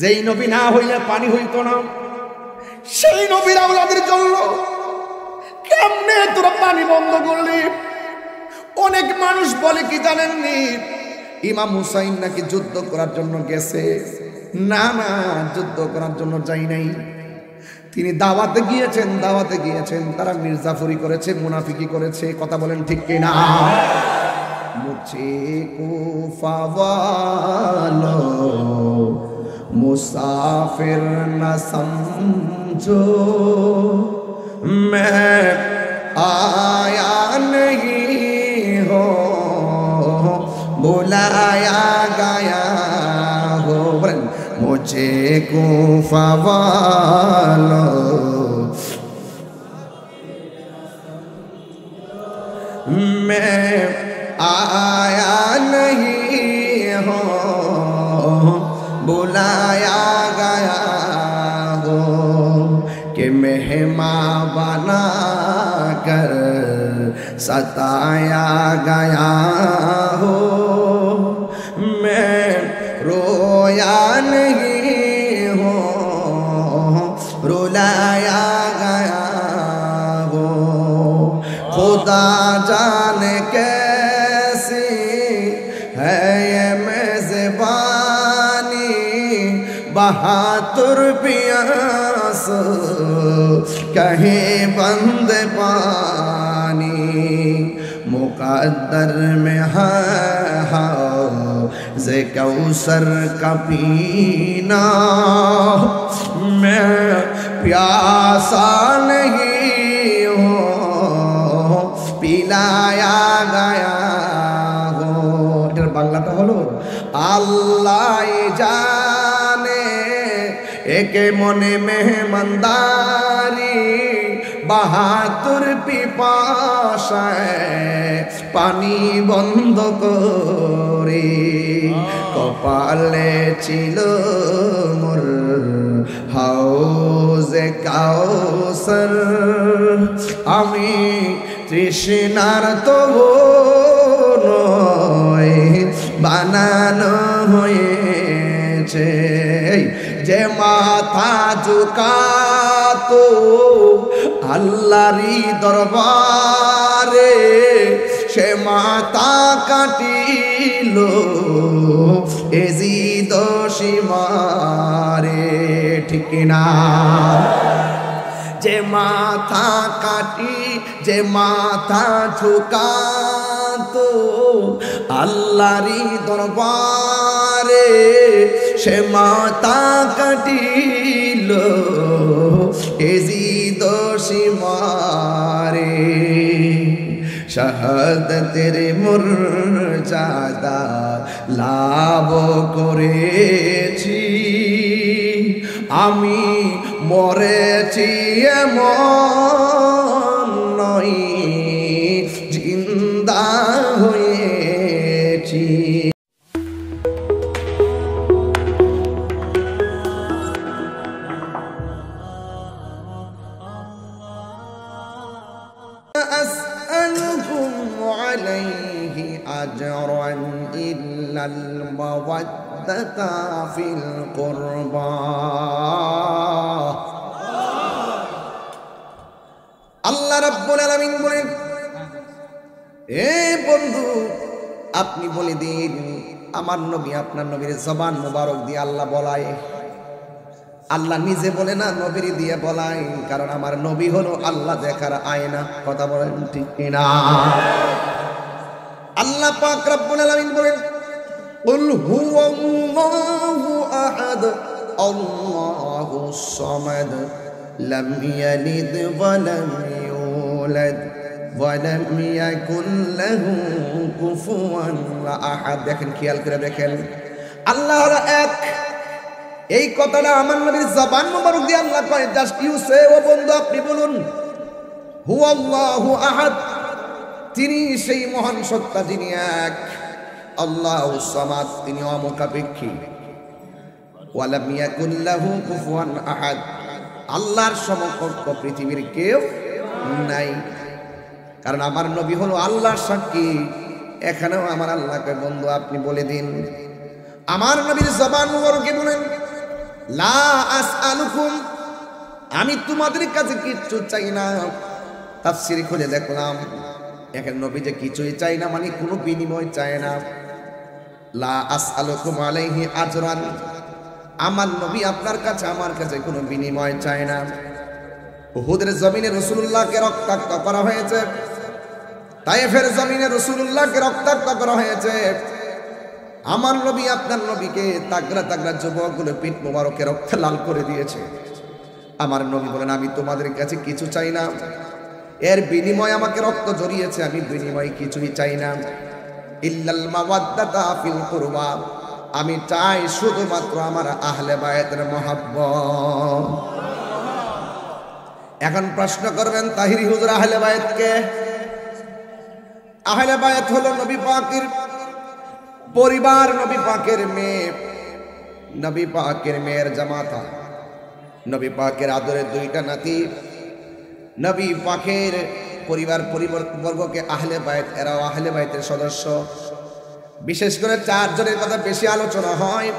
যেই নবী না হইলে পানি হইত না, সেই নবীর আওলাদের জন্য কেমনে তোরা পানি বন্ধ করলি? অনেক মানুষ বলে কি জানেননি, ইমাম হুসাইন নাকি যুদ্ধ করার জন্য গেছে। না না, যুদ্ধ করার জন্য যাই নাই, তিনি দাওয়াতে গিয়েছেন। তারা মির্জাফরি করেছে, মুনাফিকি করেছে। কথা বলেন ঠিক কিনা? মুঝে কুফা वालो मुसाफिर न समझो, मैं आया नहीं हो बुलाया गया हो। मुझे कुफा वालो मैं आया नहीं हो बुलाया गया हो कि मेहमान बना कर सताया गया हो। मैं रोया नहीं हो रुलाया गया हो। खुदा जाने कैसी है ये मेज़बानी, बहादुर प्यास कहीं बंद पानी। मुक़द्दर में है हौज़ कौसर का पीना, मैं प्यासा नहीं हूँ पिलाया गया हो। এটার বাংলাটা হলো, আল্লাহ জানে একে মনে মেহমানদারি, বাহাদুর পিপাসায় পানি বন্ধ করে কপালে ছিল মোর হাউজে কাউসার। আমি তৃষ্ণার তো নয় বানানো হয়েছে, যে মাথা ঝুকাতো আল্লাহরই দরবারে সে মাথা কাটিল এজিদ সীমারে। ঠিক না? যে মাথা কাটি, যে মাথা ঝুকাতো আল্লাহরই দরবারে সে মাথা কাটিল এজিদ সীমারে। শাহাদাতের মর্যাদা লাভ করেছি, আমি মরেছি এমন নয়, জিন্দা হয়েছি। أسألكم عليه أجرا إلا المودة في القربى। আল্লাহ রাব্বুল আলামিন বলেন, এ বন্ধু আপনি বলে দিন, আমার নবী আপনার নবীর জবান মুবারক দিয়ে আল্লাহ বলায়। আল্লাহ নিজে বলে না, নবীর দিয়ে বলায়, কারণ আমার নবী হলো আল্লাহ দেখার আয়না। কথা বলেন ঠিক কিনা? আল্লাহ পাক রব্বুল আলামিন বলেন, কুল হুয়াল্লাহু আহাদ আল্লাহুস সামাদ লাম ইয়ালিদ ওয়া লাম ইউলাদ ওয়া লাম ইয়াকুল লাহু কুফুয়ান আহাদ। দেখেন, খেয়াল করে দেখেন, আল্লাহ এক। এই কথাটা আমার নবীর জবান মুবারক দিয়ে আল্লাহ কয়, জাস্ট ইউ সে। ও বন্ধু আপনি বলুন, হুয়াল্লাহু আহাদ, তিনি সেই মহান সত্তা যিনি এক। আল্লাহুস সামাদ, তিনি অমুখাপেক্ষী। ওয়া লাম ইয়াকুল লাহু কুফুয়ান আহাদ, আল্লাহর সমকক্ষ পৃথিবীর কেউ নাই। কারণ আমার নবী হলো আল্লাহর সাক্ষী। এখানেও আমার আল্লাহকে বন্ধু আপনি বলে দিন, আমার নবীর জবান মুবারকে বলেন, লা আসআলুকুম, আমি তোমাদের কাছে কিচ্ছু চাই না। তাফসীর খুলে দেখলাম এখানে নবী যে কিছুই চাই না মানে কোনো বিনিময় চায় না। লা আসআলুকুম আলাইহি আজরান, আমার নবী আপনার কাছে আমার কাছে কোনো বিনিময় চায় না। উহুদের জমিনে রাসূলুল্লাহকে রক্তাক্ত করা হয়েছে, তায়েফের জমিনে রাসূলুল্লাহকে রক্তাক্ত করা হয়েছে। আমার নবী আপনার নবীকে তাগড়া তাগড়া যুবকগুলো পিঠ মোবারকে রক্তে লাল করে দিয়েছে। আমার নবী বলেন, আমি তোমাদের কাছে কিছু চাই না, এর বিনিময় আমাকে রক্ত জড়িয়েছে, আমি বিনিময় কিছুই চাই না। ইল্লাল মাওয়াদ্দাতা ফিল কুরবা, আমি চাই শুধুমাত্র আমার আহলে বায়াতের মহব্বত। এখন প্রশ্ন করবেন, তাহিরি হুজুর আহলে বায়াত কে? আহলে বায়াত হলো নবী পাকের পরিবার, নবী পাকের মেয়ে, নবী পাকের মেয়ের জামাতা, নবী পাকের আদরের দুইটা নাতি, নবী পাকের পরিবারবর্গকে আহলে বায়াত, এরাও আহলে বায়াতের সদস্য। বিশেষ করে চারজনের কথা বেশি আলোচনা হয়,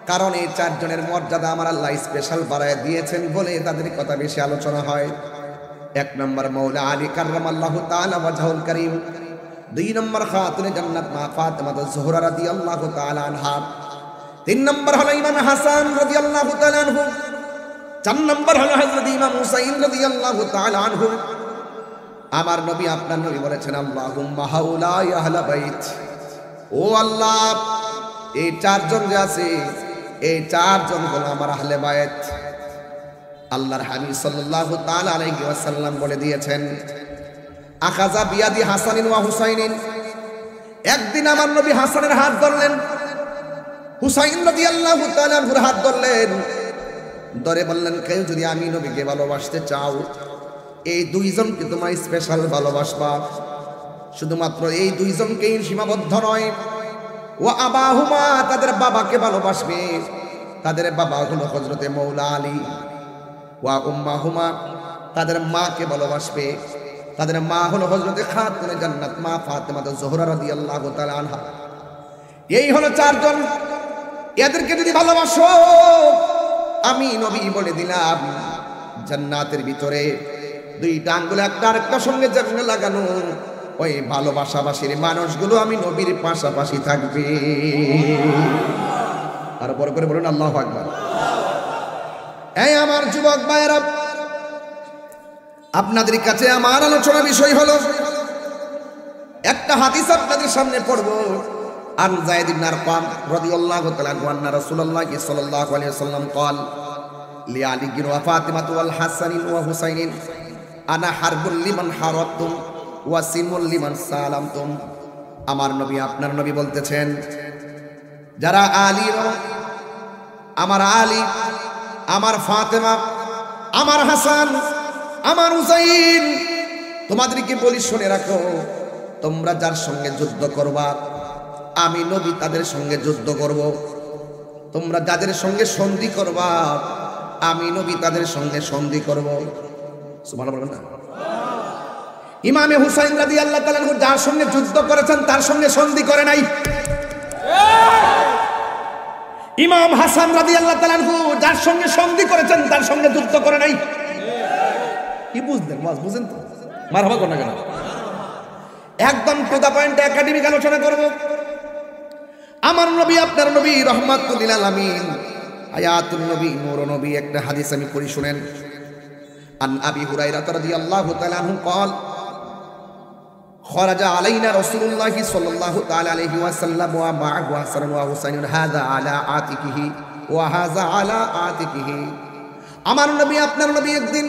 কারণ এই চারজনের মর্যাদা আমার আল্লাহ স্পেশাল বাড়ায় দিয়েছেন বলে তাদের কথা বেশি আলোচনা হয়। এক নম্বর মৌলা আলী কাররামাল্লাহু তাআলা ওয়াজহুল কারীম, দুই নম্বর খাতুনে জান্নাত মা ফাতেমা জোহরা রাদিয়াল্লাহু তাআলা আনহা, তিন নম্বর হলো ইমাম হাসান রাদিয়াল্লাহু তাআলা আনহু, চার নম্বর হলো হযরত ইমাম হুসাইন রাদিয়াল্লাহু তাআলা আনহু। আমার নবী আপনার নবী বলেছেন, আল্লাহুম্মা হাউলাই আহলে বাইত, ও আল্লাহ এই চারজন যে আছে এই চারজন হলো আমার আহলে বায়াত। আল্লাহর হাবিব সাল্লাল্লাহু তাআলা আলাইহি ওয়াসাল্লাম বলে দিয়েছেন, আখাযা বিয়াদি হাসানিন ওয়া হুসাইনিন, একদিন আমার নবী হাসানের হাত ধরলেন, হুসাইন রাদিয়াল্লাহু তাআলা আনহুর হাত ধরলেন, ধরে বললেন, কেউ যদি আমি নবীকে ভালোবাসতে চাও এই দুইজনকে তোমার স্পেশাল ভালোবাসবা। শুধুমাত্র এই দুইজনকেই সীমাবদ্ধ নয়, ও আবাহুমা, তাদের বাবাকে ভালোবাসবে, তাদের বাবা হলো হযরতে মৌলা আলী, ওয়া উম্মাহুমা, তাদের মাকে ভালোবাসবে, তাদের মা হলো হযরতে খাতুনে জান্নাত মা ফাতেমা জোহরা রাদিয়াল্লাহু তাআলা আনহা। এই হলো চারজন, এদেরকে যদি ভালোবাসো আমি নবী বলে দিলাম জান্নাতের ভিতরে দুইটা আঙ্গুল একটা আরেকটার সঙ্গে যেমন লাগানো, ওই ভালোবাসাবাসীর মানুষগুলো আমি নবীর পাশাপাশি থাকবে। আর বড় করে বলুন আল্লাহু আকবার। এই আমার যুবক ভাইয়েরা, আপনাদের কাছে আমার আলোচনা বিষয় হলো একটা হাদিস আপনাদের সামনে পড়ব। আন যায়েদ ইবনে আরকাম রাদিয়াল্লাহু তাআলা আনহু আন্না রাসূলুল্লাহ সাল্লাল্লাহু আলাইহি ওয়াসাল্লাম قال لعلي ওয়া ফাতিমা ওয়াল হাসান ওয়া হুসাইন আনা হারবুল লিমান হারাবতুম ওয়া সিমুল লিমান সালামতুম। আমার নবী আপনার নবী বলতেছেন, যারা আলী, আমার আলী, আমার ফাতেমা, আমার হাসান, আমার হুসাইন, তোমাদেরকে বলি শুনে রাখো, তোমরা যার সঙ্গে যুদ্ধ করবা আমি নবী তাদের সঙ্গে যুদ্ধ করব। তোমরা যাদের সঙ্গে সন্ধি করবা আমি নবী তাদের সঙ্গে সন্ধি করব। সুবহানাল্লাহ বলবেন না? ইমামে হুসাইন রাদিয়াল্লাহু তাআলা আনহু যার সঙ্গে যুদ্ধ করেছেন তার সঙ্গে সন্ধি করে নাই। ইমাম হাসান রাদিয়াল্লাহু তাআলা আনহু যার সঙ্গে সন্ধি করেছেন তার সঙ্গে যুদ্ধ করে নাই। কি বুঝলেন? বুঝেন তো? মারহাবা কোন না কেন? একদম টু দা পয়েন্ট একাডেমিক আলোচনা করব। আমার নবী আপনার নবী রহমাতুল লিল আলামিন, আয়াতুন নবী, নূর নবী, একটা হাদিস আমি পড়ি শুনেন। আন আবি হুরায়রা রাদিয়াল্লাহু তাআলা আনহু قال خرج علينا رسول الله صلى الله تعالى عليه وسلم ومعه حسن وحسين هذا على عاتقه وهذا على عاتقه। আমার নবী আপনার নবী একদিন,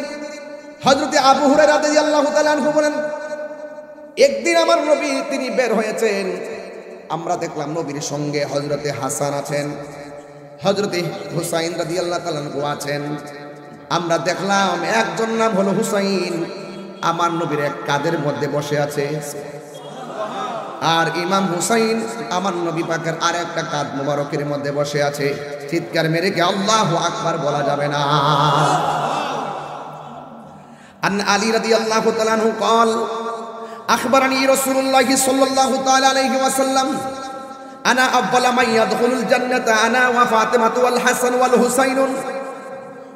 হযরতে আবু হুরায়রা রাদিয়াল্লাহু তাআলা আনহু বলেন, একদিন আমার নবী তিনি বের হয়েছেন, আমরা দেখলাম নবীর সঙ্গে হযরতে হাসান আছেন, হযরতে হুসাইন রাদিয়াল্লাহু তাআলা আনহু আছেন। আমরা দেখলাম একজন নাম হলো হুসাইন আমার নবীর এক কাঁধের মধ্যে বসে আছে, আর ইমাম হুসাইন আমার নবী পাকের আর একটা কাঁধ মুবারকের মধ্যে বসে আছে। চিৎকার মেরে কি আল্লাহু আকবার বলা যাবে না? আন আলী রাদিয়াল্লাহু তাআলা আনহু قال أخبرني رسول الله صلى الله تعالى عليه وسلم আনা আউয়ালা মান ইয়াদখুলুল জান্নাতা আনা ওয়া ফাতিমাতু ওয়াল হাসান ওয়াল হুসাইন।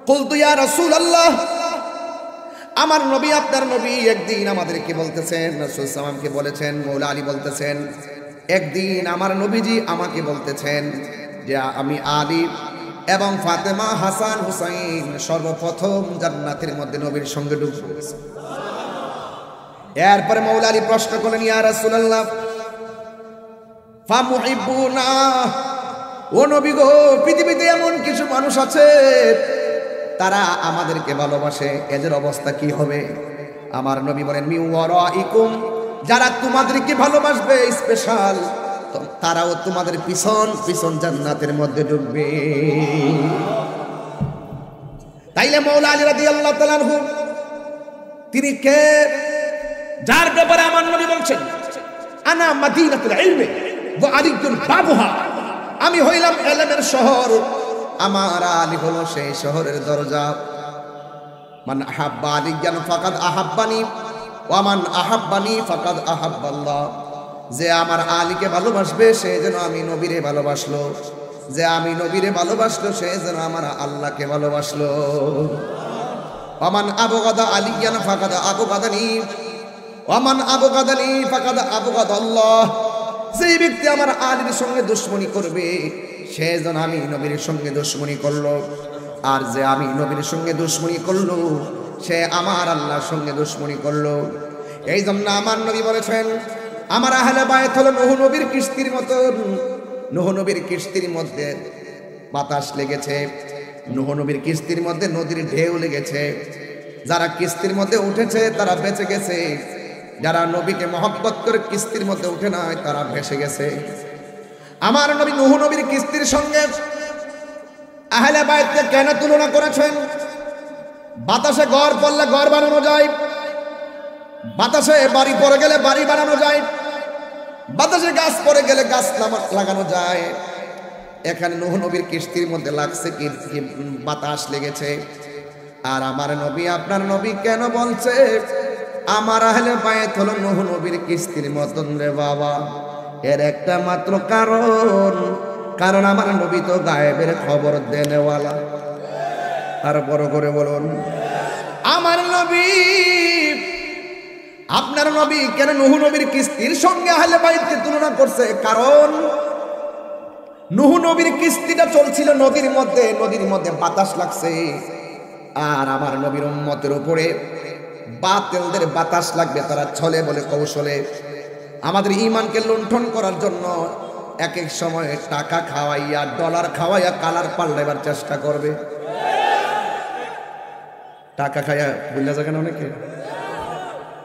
কুলতু ইয়া রাসূলুল্লাহ, আমার নবী আপনার নবী একদিন আমাদেরকে বলতেছেন, রাসূল সাল্লাল্লাহু আলাইহি বলেছেন, মৌলা আলী বলতেছেন, একদিন আমার নবীজি আমাকে বলতেছেন যে আমি আলী এবং ফাতেমা হাসান হুসাইন সর্বপ্রথম জান্নাতের মধ্যে নবীর সঙ্গে ঢুকবো। এরপরে মৌলা আলী প্রশ্ন করলেন, ইয়া রাসূলুল্লাহ ফামুহিব্বুনা, ও নবী গো, পৃথিবীতে এমন কিছু মানুষ আছে তারা আমাদেরকে ভালোবাসে, এদের অবস্থা কি হবে? আমার নবী বলেন, মি ওয়ারাইকুম, যারা তোমাদেরকে ভালোবাসবে স্পেশাল, তারাও তোমাদের পিছন পিছন জান্নাতের মধ্যে ঢুকবে। তাইলে মৌলা আলী রাদিয়াল্লাহু তাআলা আনহু তিনি কে? যার ব্যাপারে আমার নবী বলছেন, আনা মাদিনাতুল ইলমি ওয়া আলিয়ুল বাবুহা, আমি হইলাম ইলমের শহর, আমার আলী হলো সেই শহরের দরজা। মান আহাব্বা আলিয়ান ফাকাদ আহাব্বানি ওয়া মান আহাব্বানি ফাকাদ আহাব্বাল্লাহ, যে আমার আলীকে ভালোবাসবে সে যেন আমি নবীরে ভালোবাসলো, যে আমি নবীরে ভালোবাসলো সে যেন আমার আল্লাহকে ভালোবাসলো। ওয়া মান আবগাদা আলিয়ান ফাকাদ আবগাদানি ওয়া মান আবগাদানি ফাকাদ আবগাদাল্লাহ, যেই ব্যক্তি আমার আলীর সঙ্গে দুশমনি করবে সে যেন আমি নবীর সঙ্গে দুশমনি করলো, আর যে আমি নবীর সঙ্গে দুশমনি করলো সে আমার আল্লাহর সঙ্গে দুশমনি করলো। এই জন্য আমার নবী বলেছেন, আমার আহলে বায়ত হলো নূহ নবীর কিস্তির মতন। নূহ নবীর কিস্তির মধ্যে বাতাস লেগেছে, নূহ নবীর কিস্তির মধ্যে নদীর ঢেউ লেগেছে, যারা কিস্তির মধ্যে উঠেছে তারা বেঁচে গেছে, যারা নবীকে মহব্বত করে কিস্তির মধ্যে উঠে নাই তারা ভেসে গেছে। আমার নবী নূহ নবীর কিস্তির সঙ্গে আহলে বায়তকে কেন তুলনা করেছেন? বাতাসে ঘর পড়লে ঘর বানানো যায়, বাতাসে বাড়ি পড়ে গেলে বাড়ি বানানো যায়, বাতাসে গাছ পড়ে গেলে গাছ লাগানো যায়। এখানে নূহ নবীর কিস্তির মধ্যে লাগছে কি বাতাস লেগেছে। আর আমার নবী আপনার নবী কেন বলছে আমার আহলে বায়ত হলো নূহ নবীর কিস্তির মতন রে বাবা? এর একটা মাত্র কারণ আমার নবী তো গায়েবের খবর দেনেওয়ালা। আর বড় করে বলুন, আমার নবী আপনার নবী কেন নূহ নবীর কিস্তির সঙ্গে আহলে বাইতকে তুলনা করছে? কারণ নূহ নবীর কিস্তিটা চলছিল নদীর মধ্যে বাতাস লাগছে, আর আমার নবীর উম্মতের উপরে বাতিলদের বাতাস লাগবে, তারা ছলে বলে কৌশলে আমাদের ঈমানকে লুণ্ঠন করার জন্য এক এক সময় টাকা খাওয়াইয়া ডলার খাওয়াইয়া কালার পাল্টাইবার চেষ্টা করবে। টাকা খাইয়া বুঝলা যায় কেন অনেকে,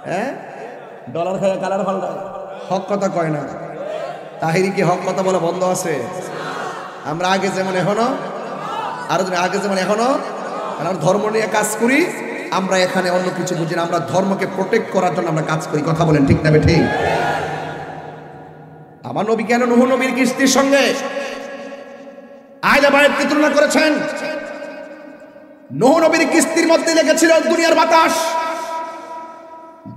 হ্যাঁ, ডলার খাইয়া কালার পাল্টায়, হক কথা কয় না। তাহিরি কি হক কথা বলা বন্ধ আছে? আমরা আগে যেমন এখনো, আরো আগে যেমন এখনো আমরা ধর্ম নিয়ে কাজ করি, আমরা এখানে অন্য কিছু বুঝি না, আমরা ধর্মকে প্রোটেক্ট করার জন্য আমরা কাজ করি। কথা বলেন ঠিক না ঠিক? আমার নবী কেন নূহ নবীর কিস্তির সঙ্গে আহলে বায়তকে তুলনা করেছেন? নূহ নবীর কিস্তির মধ্যে লেগেছিল দুনিয়ার বাতাস,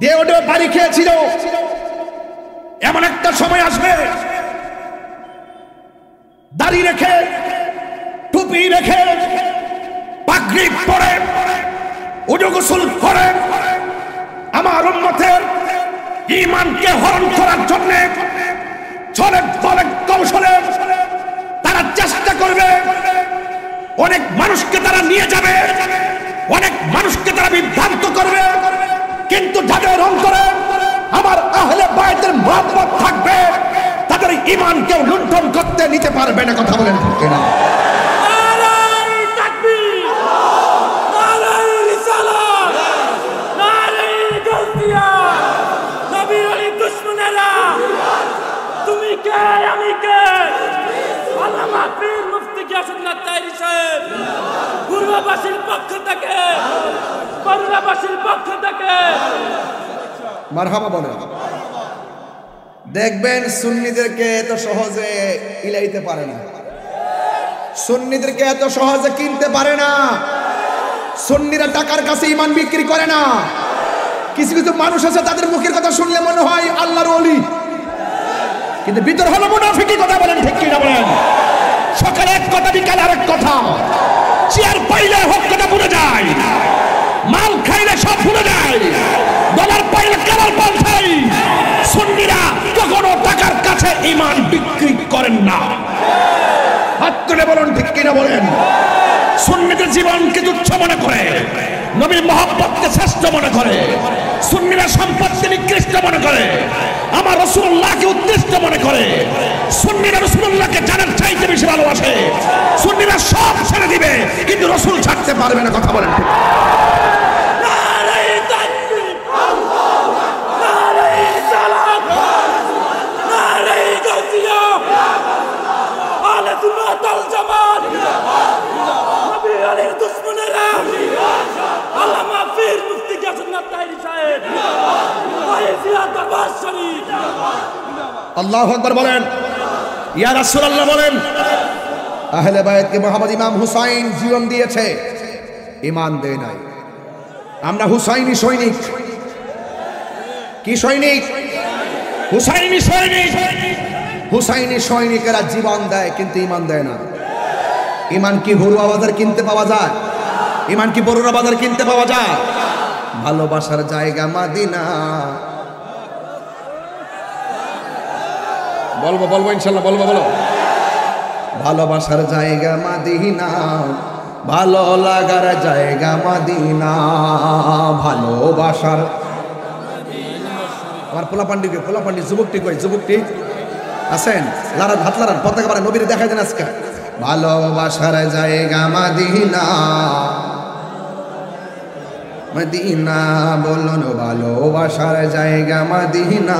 দেও দেও বাড়ি খেয়েছিল। এমন একটা সময় আসবে দাড়ি রেখে টুপি রেখে পাগড়ি পরে উজু গোসল করে আমার উম্মতের ঈমানকে হরণ করার জন্য ছলে বলে কৌশলে তারা চেষ্টা করবে। অনেক মানুষকে তারা নিয়ে যাবে, অনেক মানুষকে তারা বিভ্রান্ত করবে, কিন্তু যাদের অন্তরে আমার আহলে বায়তের মহব্বত থাকবে তাদের ঈমানকে লুণ্ঠন করতে নিতে পারবে না। কথা বলেন ঠিক না? মারহাবা বলেন। দেখবেন সুন্নিদেরকে এত সহজে ইলাইতে পারে না, সুন্নিদেরকে এত সহজে কিনতে পারে না। সুন্নিরা টাকার কাছে ঈমান বিক্রি করে না। কিছু কিছু মানুষ আছে তাদের মুখের কথা শুনলে মনে হয় আল্লাহর ওলি, কিন্তু ভিতর হলো মুনাফিকি। কথা বলেন ঠিক কিনা বলেন? সকালে এক কথা, বিকালে আরেক কথা। চেয়ার পাইলে হক কথা ভুলে যায়, মাল খাইলে সব ভুলে যায়, ডলার পাইলে কামাল পাল খাই। সুন্নিরা কখনো টাকার কাছে ঈমান বিক্রি করেন না। হাত তুলে বলুন ঠিক কিনা বলেন? সুন্নিদের জীবনকে তুচ্ছ মনে করে, নবীর মহব্বতকে শ্রেষ্ঠ মনে করে, সুন্নিরা সম্পদকে নিকৃষ্ট মনে করে, আমার রাসূলুল্লাহকে উৎকৃষ্ট মনে করে। সুন্নিরা রাসূলুল্লাহকে জানার চাইতে বেশি ভালোবাসে। সুন্নিরা সব ছেড়ে দিবে কিন্তু রাসূল ছাড়তে পারবে না। কথা বলেন ঠিক? আল্লাহু আকবার বলেন। ইয়া রাসূলুল্লাহ বলেন, আহলে বায়াতকে মুহাম্মদ ইমাম হুসাইন জীবন দিয়েছে, ঈমান দেয় নাই। আমরা হুসাইনি সৈনিক। কি সৈনিক? হুসাইনি সৈনিক। হুসাইনি সৈনিকেরা জীবন দেয় কিন্তু ঈমান দেয় না। ঈমান কি ঘরোয়া বাজার কিনতে পাওয়া যায়? ঈমান কি বড়ুরা বাজার কিনতে পাওয়া যায়? ভালোবাসার জায়গা মদিনা। বলবো বলবো ইনশাল্লাহ, বলবো বলো। ভালোবাসার জায়গা মদিনা, ভালো লাগার জায়গা মদিনা, ভালোবাসার। আমার পোলাপান্ডি যুবকটি কই? যুবকটি আছেন? লারান, হাত লারান, পতাকা বাড়ান, নবীরে দেখাই দেন আজকে। ভালোবাসার জায়গা মদিনা, মদিনা বলুন। ভালোবাসার জায়গা মদিনা,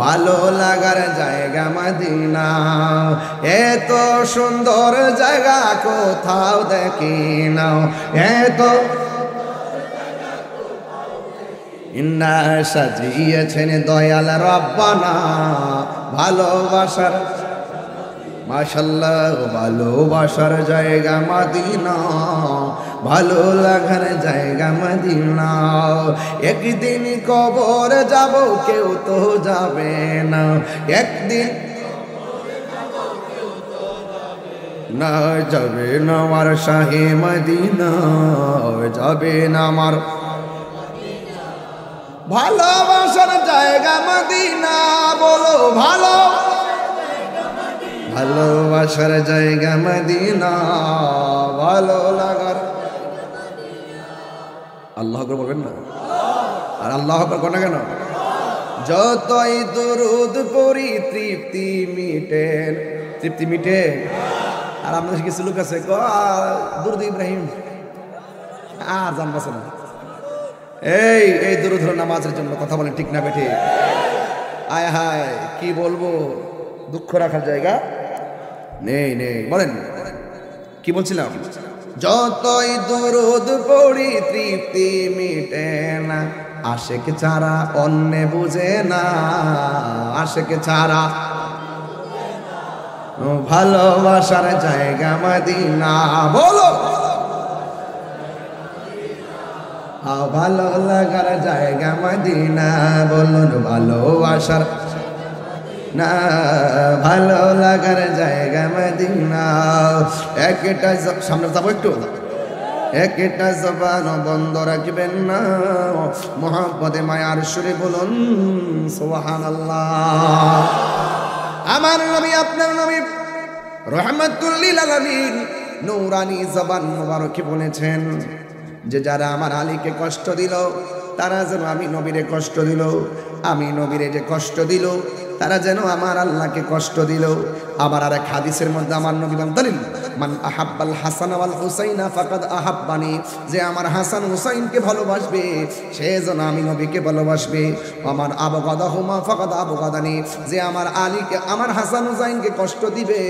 ভালো লাগার জায়গা মদিনা। এত সুন্দর জায়গা কোথাও দেখি না, এত ইন্না সাজিয়েছেন দয়াল রব্বানা। ভালোবাসার, মাশাআল্লাহ, ভালোবাসার জায়গা মদিনা, ভালো লাগার জায়গা মদিনা। একদিন কবর যাব, কেউ তো যাবে না। একদিন না যাবে না আমার শাহে মদিনা, যাবে না আমার ভালোবাসার জায়গা মদিনা। বলো ভালো, ভালোবাসার জায়গা মদিনা, ভালো লাগার। আল্লাহ আকবার বলবেন না? আর আল্লাহ আকবার কোন কেন? যতই দুরুদ পড়ি তৃপ্তি মিটে, তৃপ্তি মিটে। আর আপনাদের কিছু লোক আছে দুরুদ ইব্রাহিম আর জানবাছে না। এই দুরুদ হলো নামাজের জন্য। কথা বলেন ঠিক না বেঠে? আয় হায় কি বলবো, দুঃখ রাখার জায়গা নেই নেই। বলেন কি বলছিলাম? যতই দুরুদ পড়ি তৃপ্তি মিটে না, আশেক ছাড়া অন্য বুঝে না, আশেক ছাড়া। ভালোবাসার জায়গা মদিনা। বলো ভালো লাগার জায়গা মদিনা। বলুন ভালোবাসার না, ভালো লাগার জায়গা মদিনা। একটা সামনে যাবো একটু, একটা জবান বন্ধ রাখবেন না, মুহাম্মদে মায়ার সুরে বলুন সুবহানাল্লাহ। আমার নবী, আপনার নবী রাহমাতুল লিল আলামিন নূরানী জবান মুবারকে বলেছেন যে যারা আমার আলীকে কষ্ট দিল, তারা যেন আমি নবীরে কষ্ট দিল, আমি নবীরে যে কষ্ট দিল তারা যেন আমার আল্লাহকে কষ্ট দিল। আবার আর এক হাদিসের মধ্যে আমার নবী বলেন, মান আহাব্বাল হাসান ওয়াল হুসাইনা ফাকাদ আহাব্বানি, যে আমার হাসান হুসাইনকে ভালোবাসবে সে যেন আমি নবীকে ভালোবাসবে। আমার আবগাদাহুমা ফাকাদ আবগাদানি, যে আমার আলীকে, আমার হাসান হুসাইনকে কষ্ট দিবে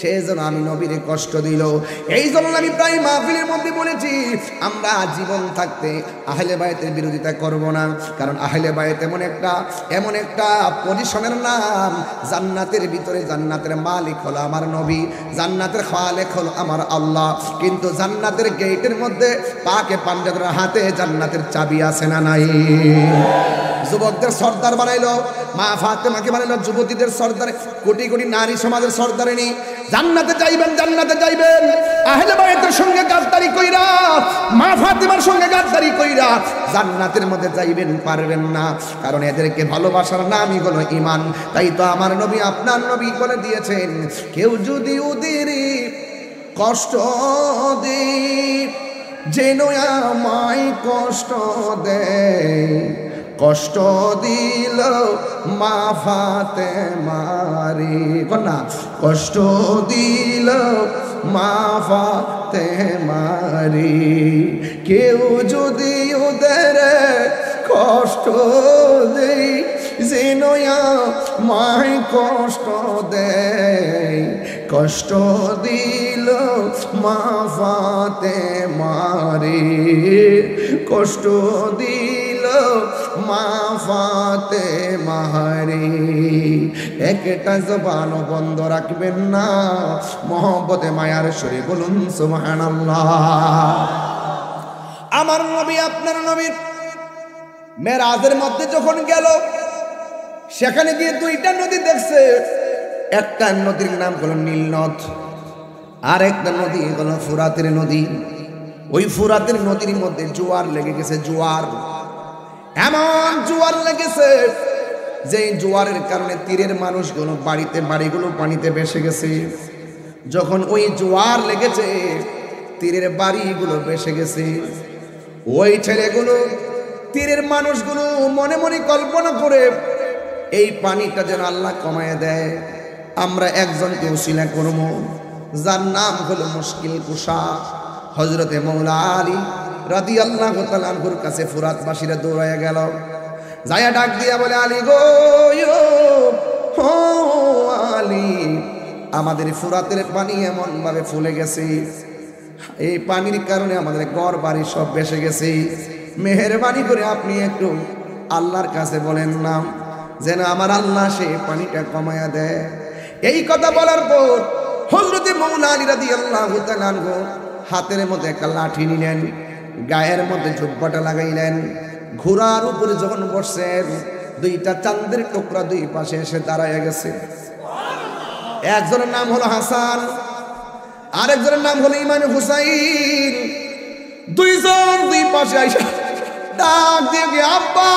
সে যেন আমি নবীরে কষ্ট দিল। এই জন্য আমি প্রায় মাহফিলের মধ্যে বলেছি, আমরা জীবন থাকতে আহলে বায়তের বিরোধিতা করব না। কারণ আহলে বায়ত এমন একটা পজিশনের নাম, জান্নাতের ভিতরে জান্নাতের মালিক হলো আমার নবী, জান্নাতের খালেক হলো আমার আল্লাহ। কিন্তু জান্নাতের গেটের মধ্যে পাকে পাঞ্জাবের হাতে জান্নাতের চাবি আছে না নাই? যুবকদের সর্দার বানাইলো, মা ফাতেমাকে বানাইলো যুবতীদের সর্দারে, কোটি কোটি নারী সমাজের সর্দারিনী। জান্নাতে যাইবেন, জান্নাতে যাইবেন আহলে বাইতের সঙ্গে গাদ্দারি কইরা, মা ফাতেমার সঙ্গে গাদ্দারি কইরা জান্নাতের মধ্যে যাইবেন পারবেন না, কারণ এদেরকে ভালোবাসার নামই হলো ঈমান। তাই তো আমার নবী, আপনার নবী বলে দিয়েছেন, কেউ যদি ওদের কষ্ট দেয় যেন আমায় কষ্ট দেয়, কষ্ট দিল মা ফাতেমারে, কন্যা কষ্ট দিল মা ফাতেমারে, কেউ যদি ওদের কষ্ট দেয় যেন আমায় কষ্ট দেয়, কষ্ট দিল মা ফাতেমারে, কষ্ট দিল মা ফাতেমারে। একটা জবান বন্ধ রাখবেন না, মহব্বতে মায়ার শরীর বলুন সুবহানাল্লাহ। আমার নবী, আপনার নবী মেরাজের মধ্যে যখন গেল, সেখানে গিয়ে দুইটা নদী দেখছে। একটা নদীর নাম হলো নীল নদ, আর একটা নদী হলো ফুরাতের নদী। ওই ফুরাতের নদীর মধ্যে জোয়ার লেগে গেছে, জোয়ার, এমন জোয়ার লেগেছে যে জোয়ারের কারণে তীরের মানুষগুলো বাড়িগুলো পানিতে ভেসে গেছে। যখন ওই জোয়ার লেগেছে, তীরের বাড়িগুলো ভেসে গেছে। ওই ছেলেগুলো, তীরের মানুষগুলো মনে মনে কল্পনা করে, এই পানিটা যেন আল্লাহ কমায় দেয়, আমরা একজনকে উসিলা করব, যার নাম হলো মুশকিল কুশা হযরতে মাওলা আলী রাদিয়াল্লাহু তাআলা আনহুর কাছে ফুরাতবাসীরা দৌড়াইয়া গেল। যায়া ডাক দিয়া বলে, আলী গো, ও আলী, আমাদের ফুরাতের পানি এমন ভাবে ফুলে গেছে, এই পানির কারণে আমাদের ঘর বাড়ি সব ভেসে গেছে, মেহেরবানি করে আপনি একটু আল্লাহর কাছে বলেন না যেন আমার আল্লাহ সেই পানিটা কমায়া দেয়। এই কথা বলার পর হযরতে মাওলা আলী রাদিয়াল্লাহু তাআলা আনহু হাতের মধ্যে একটা লাঠি নিলেন, গায়ের মধ্যে জুব্বাটা লাগাইলেন, ঘোড়ার উপরে যখন বসছেন, দুইটা চাঁদের টুকরা দুই পাশে এসে দাঁড়ায় গেছে। একজনের নাম হলো হাসান, আরেকজনের নাম হলো ইমাম হুসাইন। দুইজন দুই পাশে আইসা ডাক দিয়ে, আব্বা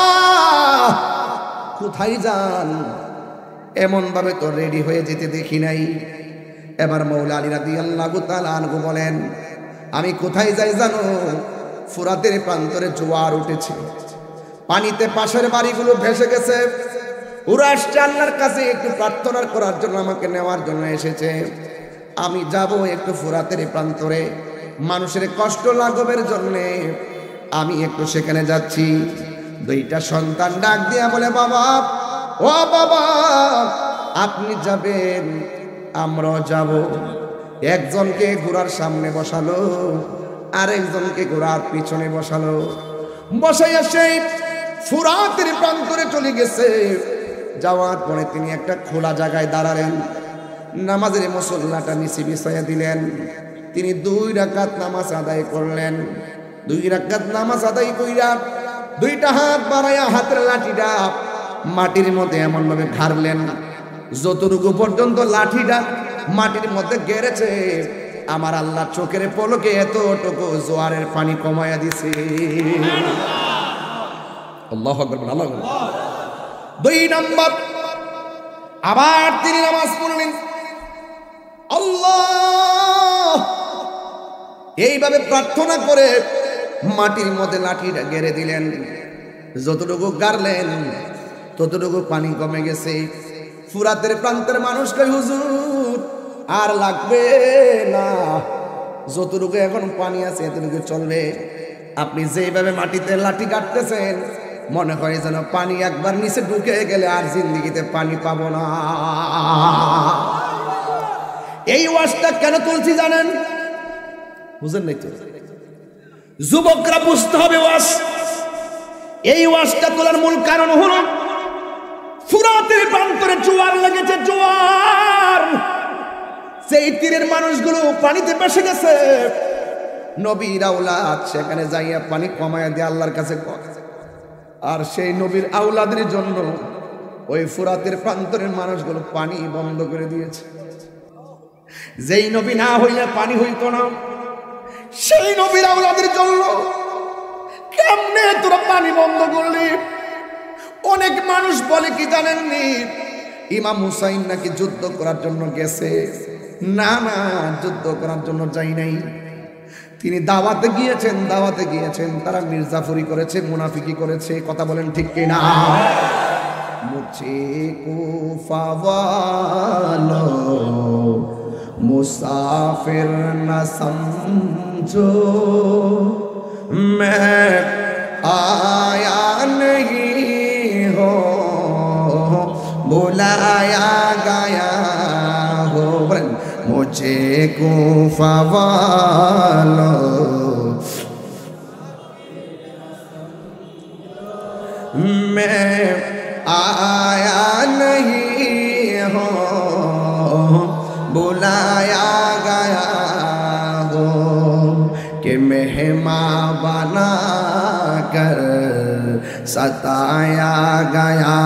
কোথায় যান? এমন ভাবে তো রেডি হয়ে যেতে দেখি নাই। এবার মাওলা আলী রাদিয়াল্লাহু তাআলা আনহু বলেন, আমি কোথায় যাই জানো? ফুরাতের প্রান্তরে জোয়ার উঠেছে, পানিতে পাশের বাড়িগুলো ভেসে গেছে। ওরা আসছে আল্লাহর কাছে একটু প্রার্থনা করার জন্য, আমাকে নেওয়ার জন্য এসেছে। আমি যাব একটু ফুরাতের প্রান্তরে, মানুষের কষ্ট লাঘবের জন্যে আমি একটু সেখানে যাচ্ছি। দুইটা সন্তান ডাক দিয়া বলে, বাবা, ও বাবা, আপনি যাবেন, আমরাও যাব। একজনকে ঘোড়ার সামনে বসালো, আরেকজনকে ঘোড়ার পিছনে বসালো, বসাইয়া সেই ফুরাতের প্রান্তরে চলে গেছে। যাওয়ার পরে তিনি একটা খোলা জায়গায় দাঁড়ালেন, নামাজের মুসল্লাটা নিচে বিছাইয়া দিলেন। তিনি 2 রাকাত নামাজ আদায় করলেন। 2 রাকাত নামাজ আদায় কইরা দুইটা হাত বাড়াইয়া হাতের লাঠিটা মাটির মধ্যে এমন ভাবে ঘাড়লেন, যতটুকু পর্যন্ত লাঠিটা মাটির মধ্যে গেড়েছে, আমার আল্লাহ চোখের পলকে এতটুকু জোয়ারের পানি কমায়া দিছে। আল্লাহু আকবার, আল্লাহু আকবার। 2 নম্বর, আবার তিনি নামাজ পড়লেন, আল্লাহ, এইভাবে প্রার্থনা করে মাটির মধ্যে লাঠিটা গেড়ে দিলেন। যতটুকু গাড়লেন ততটুকু পানি কমে গেছে। ফুরাতের প্রান্তের মানুষ কয়, হুজুর আর লাগবে না, যতটুকু এখন পানি আছে এতটুকু চলবে। আপনি যেভাবে মাটিতে লাঠি কাটতেছেন, মনে হয় যেন পানি একবার নিচে ঢুকে গেলে আর জিন্দেগিতে পানি পাবো না। এই ওয়াজটা কেন তুলছি জানেন? বুঝেন নাই তো? যুবকরা বুঝতে হবে ওয়াজ। এই ওয়াজটা তোলার মূল কারণ হলো, ফুরাতের প্রান্তরে জোয়ার লেগেছে, জোয়ার। সেই তীরের মানুষগুলো পানিতে ভেসে গেছে। নবীর আওলাদ সেখানে যাইয়া পানি কমায়া দিয়ে আল্লাহর কাছে, আর সেই নবীর আওলাদের জন্য ওই ফুরাতের প্রান্তরের মানুষগুলো পানি বন্ধ করে দিয়েছে। যেই নবী না হইলে পানি হইতো না, সেই নবীর আওলাদের জন্য কেমনে তোরা পানি বন্ধ করলি? অনেক মানুষ বলে কি জানেননি, ইমাম হুসাইন নাকি যুদ্ধ করার জন্য গেছে। না না, যুদ্ধ করার জন্য যাই নাই, তিনি দাওয়াতে গিয়েছেন। তারা মির্জাফরি করেছে, মুনাফিকি করেছে। কথা বলেন ঠিক কিনা? মুঝে কুফা वालो मुसाफिर न समझो, मैं आया नहीं हो बुलाया गया हो। मुझे कुफा वालो मैं आया नहीं हो बुलाया गया हो कि मेहमान बना कर सताया गया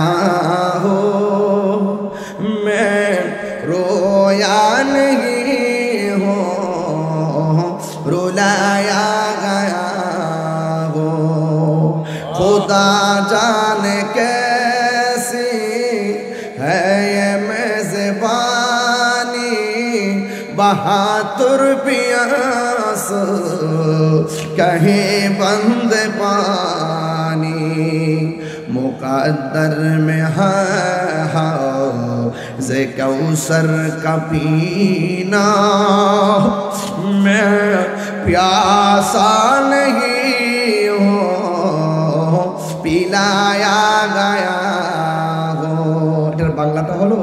हो। मैं रोया नहीं हो रुलाया गया हो। खुदा जाने कैसी है ये मेज़बानी, बहादुर पियास कहीं बंद पानी। मुक़द्दर में है हौज़ कौसर का पीना, मैं प्यासा नहीं हूँ पिलाया गया हो। এটার বাংলাটা হলো,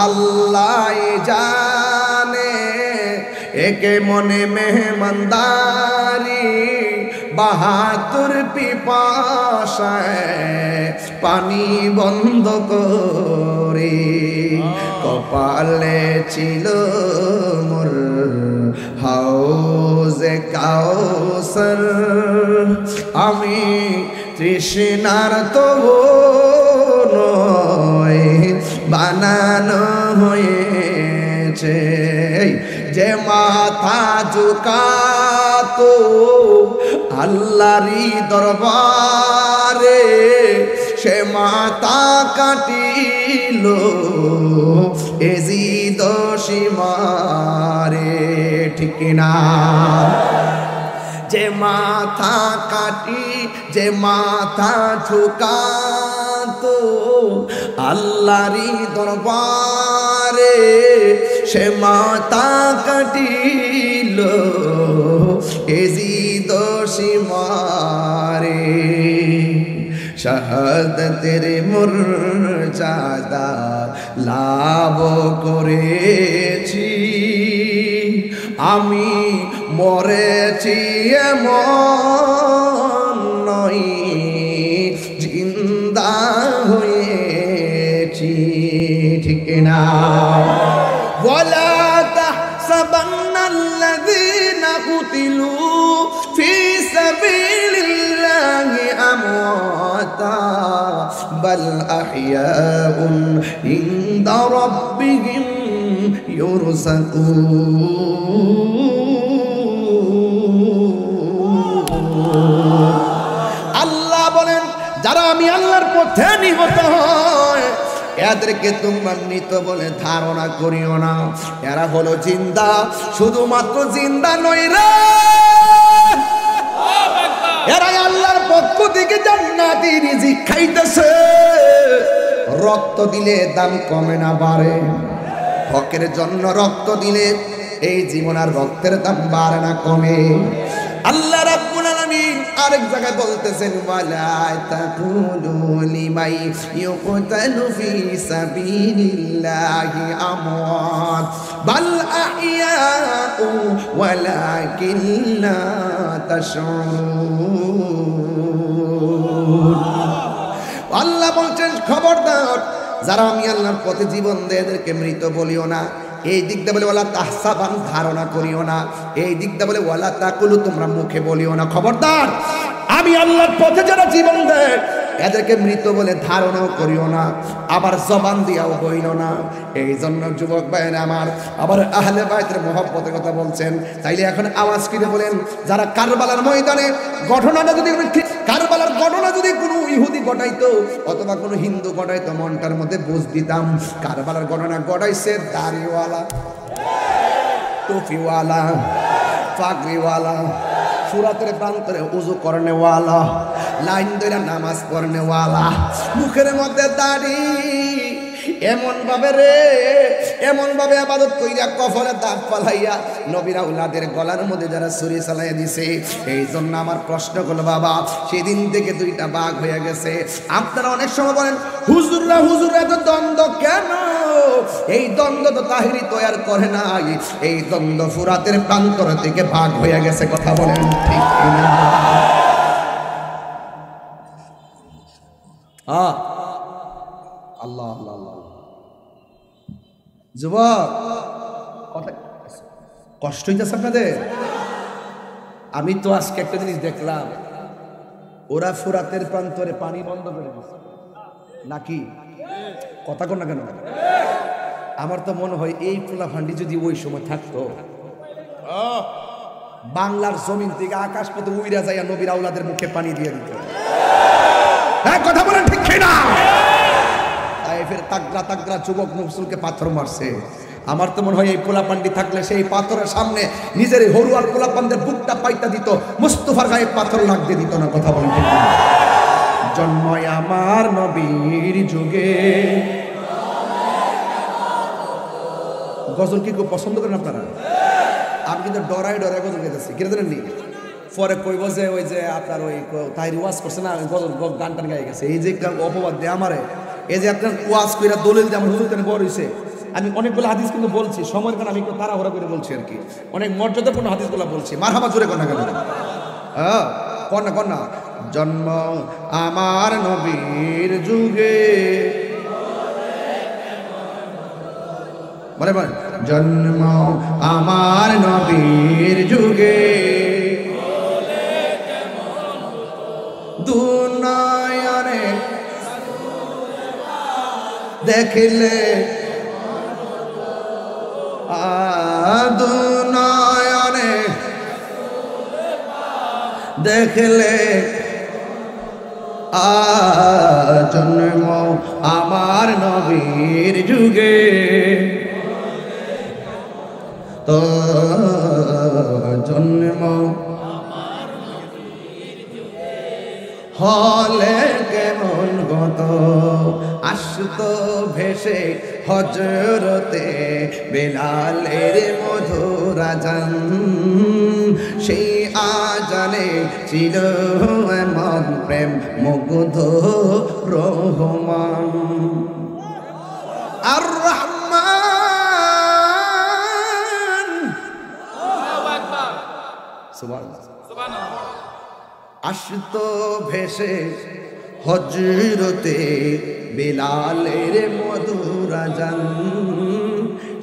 আল্লাহ জানে একে মনে মেহমানদারি, বাহাদুর পিপাসায় পানি বন্ধ করে। কপালে ছিল মোর হাউজে কাউসার, আমি তৃষ্ণার তো নয় বানানো হয়েছে। যে মাথা ঝুকাতো আল্লাহরই দরবারে, সে মাথা কাটিল এজিদ সীমারে। ঠিক না? যে মাথা কাটি, যে মাথা ঝুকাতো আল্লাহরই দরবারে, সে মাথা কাটিল এজিদ সীমারে। শাহাদাতের মর্যাদা লাভ করেছি, আমি মরেছি এমন নয়, জিন্দা হয়েছি। ঠিক না? ওয়ালা তাহসাবান্নাল্লাযীনা কুতিলু ফী সাবিলিল্লাহি আমওয়াতা বাল আহইয়াউন ইনদা রাব্বিহিম আল্লাহ বলেন, যারা আমি আল্লাহর পথে নিহত হয় এদেরকে তোমরা মৃত বলে ধারণা করিও না। এরা হলো জিন্দা, শুধুমাত্র জিন্দা নয় রে, এরাই আল্লাহর পক্ষ থেকে জান্নাতি রিজিক খাইতেছে। রক্ত দিলে দাম কমে না বাড়ে, হকের জন্য রক্ত দিলে এই জীবন আর রক্তের দাম বাড়ে না কমে। আল্লাহ রাব্বুল আলামিন আরেক জায়গায় বলতেছেন, ওয়ালা তাকুলু লিমাই ইউকতালু ফি সাবিলিল্লাহি আমওয়াত বাল আহইয়াউ ওয়ালাকিন লা তাশউরুন। আল্লাহ বলছেন, খবরদার যারা আমি আল্লাহর পথে জীবন দেয় এদেরকে মৃত বলিও না। এই দিকটা বলে ওয়ালা তাহসাবান, ধারণা করিও না। এই দিকটা বলে ওয়ালা তাকুলু, তোমরা মুখে বলিও না। খবরদার আমি আল্লাহর পথে যারা জীবন দেয় এদেরকে মৃত বলে ধারণাও করিও না, আবার জবান দিয়াও বইল না। এই জন্য যুবক ভাইয়েরা আমার, আবার আহলে বাইতের মহব্বতের কথা বলছেন, তাইলে এখন আওয়াজ করে বলেন, যারা কারবালার ময়দানে ঘটনাটা যদি কারবালার ঘটনা যদি কোনো ইহুদি ঘটাইতো অথবা কোনো হিন্দু ঘটাইতো, মনটার মধ্যে বুঝ দিতাম কারবালার ঘটনা ঘটাইছে দাড়িওয়ালা, টুপিওয়ালা, পাগড়িওয়ালা, সুরাতের প্রান্তরে উজু করনেওয়ালা, লাইন ধরে নামাজ পড়নেওয়ালা, মুখের মধ্যে দাড়ি, এমন ভাবে আবাদত কইরা কফলে দাগ পালাইয়া নবীর আউলাদের গলার মধ্যে যারা ছুরি চালাইয়া দিছে। এই জন্য আমার প্রশ্ন করলো, বাবা সেদিন থেকে দুইটা ভাগ হয়ে গেছে। আপনারা অনেক সময় বলেন হুজুর এত দ্বন্দ্ব কেন? এই দ্বন্দ্ব তো তাহিরি তৈরি করে নাই, এই দ্বন্দ্ব ফুরাতের প্রান্তর থেকে ভাগ হয়ে গেছে। কথা বলেন ঠিক কিনা? আল্লাহ আল্লাহ আল্লাহ। যুবক কথা কষ্ট হইতেছে আপনাদের? আমি তো আজকে একটা জিনিস দেখলাম, ওরা ফুরাতের প্রান্তরে পানি বন্ধ করে দিচ্ছে নাকি? কথা কর না কেন? আমার তো মনে হয় এই পোলাফান্ডি যদি ওই সময় থাকতো, বাংলার জমিন থেকে আকাশ পথে উইরা যাইয়া নবীর আউলাদের মুখে পানি দিয়ে দিত। হ্যাঁ কথা বলেন ঠিক কিনা? তাইফের তাগড়া যুবক নফসুলকে পাথর মারছে। আমার তো মনে হয় এই পোলাপান্ডি থাকলে সেই পাথরের সামনে নিজের হরুয়ার পোলাপানদের বুকটা পাইতা দিত, মুস্তাফার গায়ে পাথর লাগতে দিত না। কথা বলেন ঠিক কিনা? জন্ম আমার নবীর যুগে। গজল কি খুব পছন্দ করেন আপনারা? আমি কিন্তু ডরাই গজল গেতেছি, কিনে জানেননি? পরে কইব যে ওই যে আপনার ওই তাহির ওয়াজ করছে না, গজল গান টান গায়ে গেছে। এই যে অপবাদ দেয় আমারে, এই যে আপনার ওয়াজ কইরা দলিল দিয়ে আমার হুজুর কেন বড় হয়েছে। আমি অনেকগুলো হাদিস কিন্তু বলছি, সময়ের কারণে আমি একটু তাড়াহুড়া করে বলছি আর কি। অনেক মর্যাদাপূর্ণ হাদিসগুলো বলছি। মারহাবা জোরে কন্যা কেন? কন্যা জন্ম আমার নবীর যুগে, বলে জন্ম আমার নবীর যুগে, দুনিয়ারে দেখলে, দুনিয়ারে দেখলে, জন্ম আমার নবীর যুগে, তো জন্ম হলে কেমন গত আসতো ভেসে হজরতে বেলালের মধুর আজান, সেই আজানে ছিল এমন প্রেম মুগ্ধ রহমান আর রহমান। আসতো ভেসে হজরতে বেলালের মধুর আজান,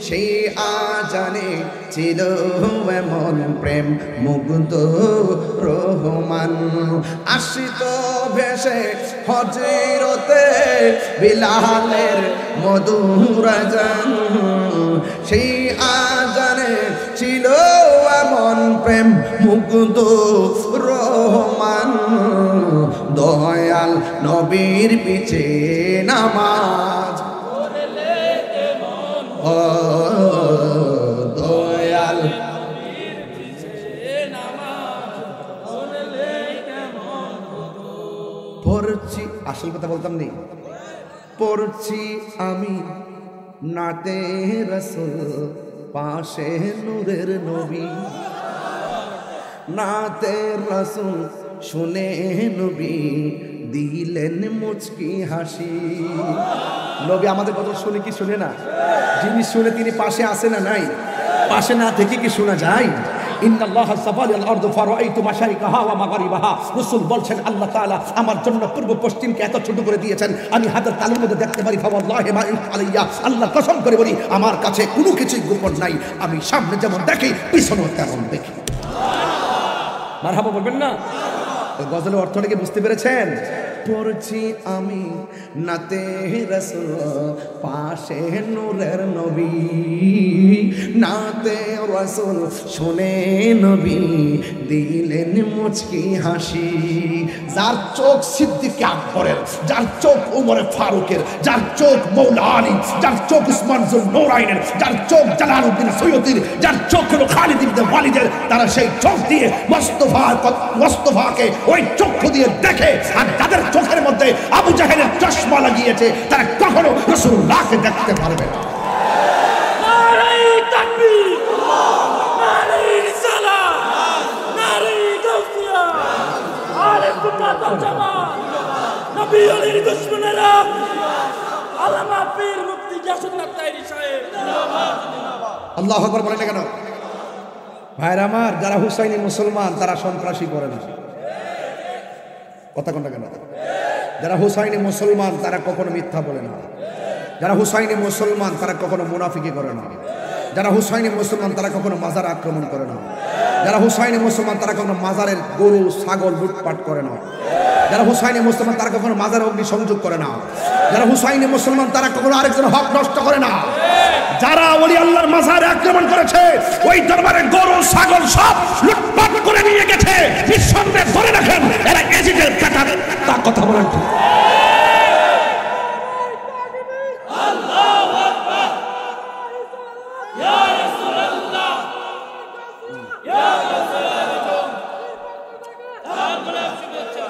সেই আজানে ছিল এমন প্রেম মুগ্ধ রহমান। আসতো ভেসে হজরতে বেলালের মধুর আজান, সেই আজানে ছিল এমন প্রেম মুগ্ধ রহমান। দয়াল নবীর পিছে নামাজ, দয়াল পড়ছি, আসল কথা বলতাম নেই, পড়ছি আমি নাতে রাসূল পাশে নূরের নবী, নাতে রাসূল শুনে নবী দিলেন মুচকি হাসি। নবী আমাদের কথা শুনে কি শুনে না? যিনি শুনে তিনি পাশে আছে না নাই? পাশে না থেকে কি শোনা যায়? ইন্নাল্লাহা সাফাল আরদ ফারাইতু মাশারিকাহা ওয়া মাগরিবাহা। রাসূল বলছেন আল্লাহ তাআলা আমার জন্য পূর্ব পশ্চিমকে এত ছোট করে দিয়েছেন, আমি হাতের তালুর মধ্যে দেখতে পারি। ফাওয়াল্লাহি মা আলাইয়া, আল্লাহ কসম করে বলি আমার কাছে কোনো কিছুই গোপন নাই। আমি সামনে যেমন দেখি পিছনেও তেমন দেখি। মারহাবা বলবেন না? গজলের অর্থটাকে বুঝতে পেরেছেন? পড়ছি আমি নাতে রাসূল পাশে নূরের নবী নাতে রাসূল শুনে নবী দিলেন মুচকি হাসি যার চোখ সিদ্দিক আকবরের যার চোখ উমর ফারুকের যার চোখ মৌলা আলী যার চোখ উসমান জুল নূরাইনের যার চোখ জালালউদ্দিন সৈয়দীর যার চোখ হলো খালিদ ইবনে ওয়ালিদের তারা সেই চোখ দিয়ে মুস্তাফাকে ওই চক্ষু দিয়ে দেখে আর তাদের চোখের মধ্যে আবু জাহেলের চশমা লাগিয়েছে তারা কখনো রাসূলুল্লাহকে দেখতে পারবে না নারে তাকবীর নারে রিসালাত নারে গাউসিয়া আলে সুন্নাত ওয়াল জামাত নবী আলীর দুশমনেরা আল্লামা পীর মুফতি জাসুল্লাহ তাইরি সাহেব আল্লাহু আকবার বলেন না কেন ভাইরা আমার যারা হুসাইনি মুসলমান তারা সন্ত্রাসী করে না কথা কোনটা কেন যারা হুসাইনি মুসলমান তারা কখনো মিথ্যা বলে না যারা হুসাইনি মুসলমান তারা কখনো মুনাফিকি করে না যারা হুসাইনি মুসলমান তারা কখনো মাজার আক্রমণ করে না যারা হুসাইনি মুসলমান তারা কখনো মাজারের গরু ছাগল লুটপাট করে না যারা হুসাইনি মুসলমান তারা কখনো মাজার অগ্নি সংযোগ করে না যারা হুসাইনি মুসলমান তারা কখনো আরেকজনের হক নষ্ট করে না যারা ওলি আল্লাহর মাজারে আক্রমণ করেছে ওই দরবারের গরু ছাগল সব লুটপাট করে নিয়ে গেছে নিঃসন্দেহে ধরে রাখেন এরা এজিদের কাটার তা কথা বলেন ঠিক আল্লাহু আকবার ইয়া রাসূলুল্লাহ ইয়া রাসূলুল্লাহ আল্লাহু শুভেচ্ছা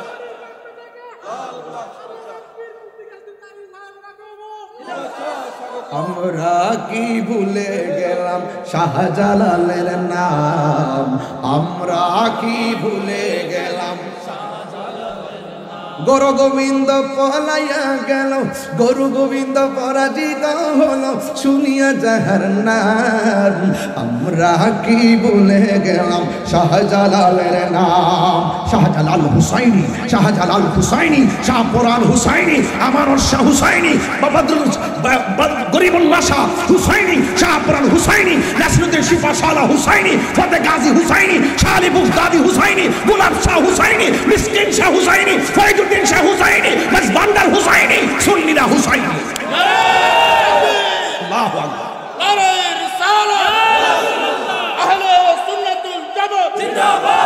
আমরা কি ভুলে গেলাম শাহজালালের নাম আমরা কি ভুলে গেলাম গরু গোবিন্দ পলাইয়া গেল গরু গোবিন্দ পরাজিত হলো শুনিয়া যাহার নাম আমরা কি ভুলে গেলাম শাহজালালের নাম শাহজালাল হুসাইনি শাহপরান হুসাইনি আমার শাহ হুসাইনি গরিবুল্লাহ শাহ হুসাইনি শাহপরান হুসাইনি নাসিরুদ্দিন শিফা শাহ হুসাইনি ফতে গাজী হুসাইনি শালি বুগদাদি হুসাইনি গোলাপ শাহ হুসাইনি মিসকিন শাহ হুসাইনি ফরিদুদ্দিন শাহ হুসাইনি মজবান্ডার হুসাইনি সুন্নিরা হুসাইনি আল্লাহু আকবার নারে রিসালাত আহলে সুন্নাতুল জামাত জিন্দাবাদ